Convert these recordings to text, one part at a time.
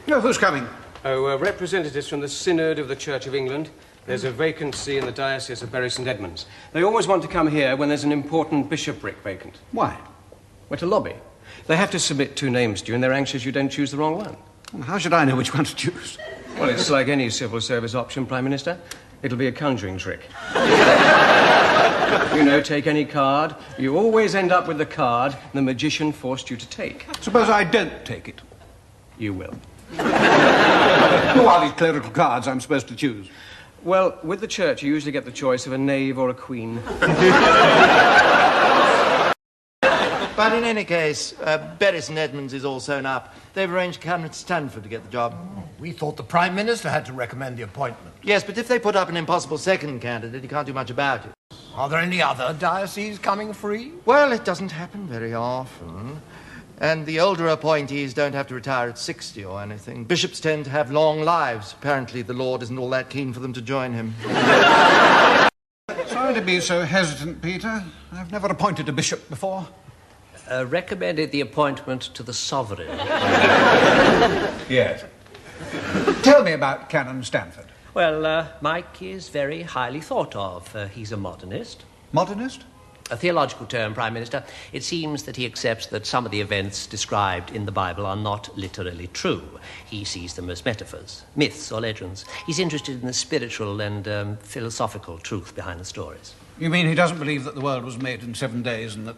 Oh, who's coming? Oh, representatives from the Synod of the Church of England. There's a vacancy in the Diocese of Bury St Edmunds. They always want to come here when there's an important bishopric vacant. Why? Well, to lobby. They have to submit 2 names to you, and they're anxious you don't choose the wrong one. Well, how should I know which one to choose? Well, it's like any civil service option, Prime Minister. It'll be a conjuring trick. You know, take any card. You always end up with the card the magician forced you to take. Suppose I don't take it. You will. Who are these clerical cards I'm supposed to choose? Well, with the church, you usually get the choice of a knave or a queen. But in any case, Bury St Edmunds is all sewn up. They've arranged Canon Stanford to get the job. We thought the Prime Minister had to recommend the appointment. Yes, but if they put up an impossible second candidate, he can't do much about it. Are there any other dioceses coming free? Well, it doesn't happen very often. And the older appointees don't have to retire at 60 or anything. Bishops tend to have long lives. Apparently, the Lord isn't all that keen for them to join him. Sorry to be so hesitant, Peter. I've never appointed a bishop before. Recommended the appointment to the sovereign. Yes. Tell me about Canon Stanford. Well, Mike is very highly thought of. He's a modernist. Modernist? A theological term, Prime Minister. It seems that he accepts that some of the events described in the Bible are not literally true. He sees them as metaphors, myths or legends. He's interested in the spiritual and philosophical truth behind the stories. You mean he doesn't believe that the world was made in 7 days and that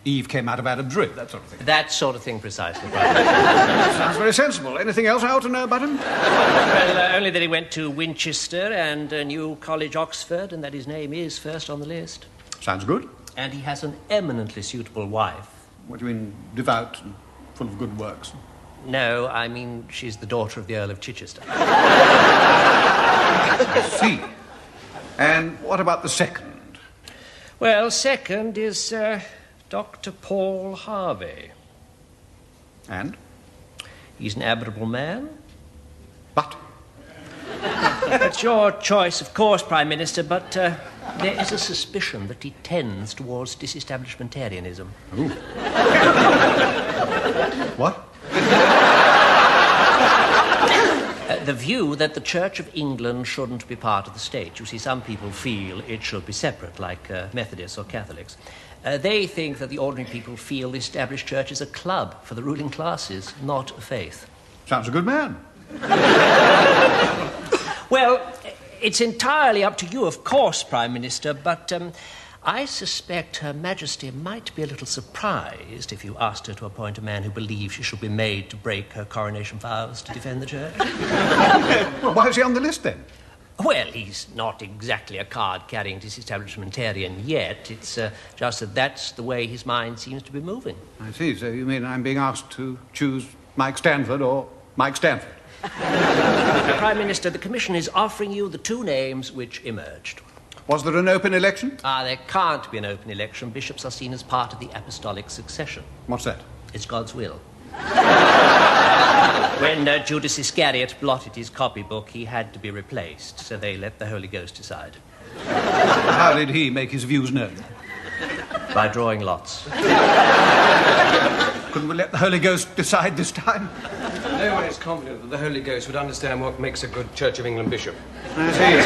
Eve came out of Adam's rib, that sort of thing? That sort of thing, precisely, Prime Minister. Sounds very sensible. Anything else I ought to know about him? Well, only that he went to Winchester and New College, Oxford, and that his name is first on the list. Sounds good. And he has an eminently suitable wife. What do you mean, devout and full of good works? No, I mean, she's the daughter of the Earl of Chichester. I see. And what about the second? Well, second is Dr. Paul Harvey. And? He's an admirable man. But? It's your choice, of course, Prime Minister, but there is a suspicion that he tends towards disestablishmentarianism. Ooh. What? The view that the Church of England shouldn't be part of the state. You see, some people feel it should be separate, like Methodists or Catholics. They think that the ordinary people feel the established church is a club for the ruling classes, not a faith. Sounds a good man. Well, it's entirely up to you, of course, Prime Minister, but I suspect Her Majesty might be a little surprised if you asked her to appoint a man who believes she should be made to break her coronation vows to defend the church. Well, why is he on the list, then? Well, he's not exactly a card-carrying disestablishmentarian yet. It's just that that's the way his mind seems to be moving. I see. So you mean I'm being asked to choose Mike Stanford or Mike Stanford? Prime Minister, the Commission is offering you the 2 names which emerged. Was there an open election? There can't be an open election. Bishops are seen as part of the apostolic succession. What's that? It's God's will. When Judas Iscariot blotted his copybook, he had to be replaced, so they let the Holy Ghost decide. How did he make his views known? By drawing lots. Couldn't we let the Holy Ghost decide this time? No one is confident that the Holy Ghost would understand what makes a good Church of England bishop. I see.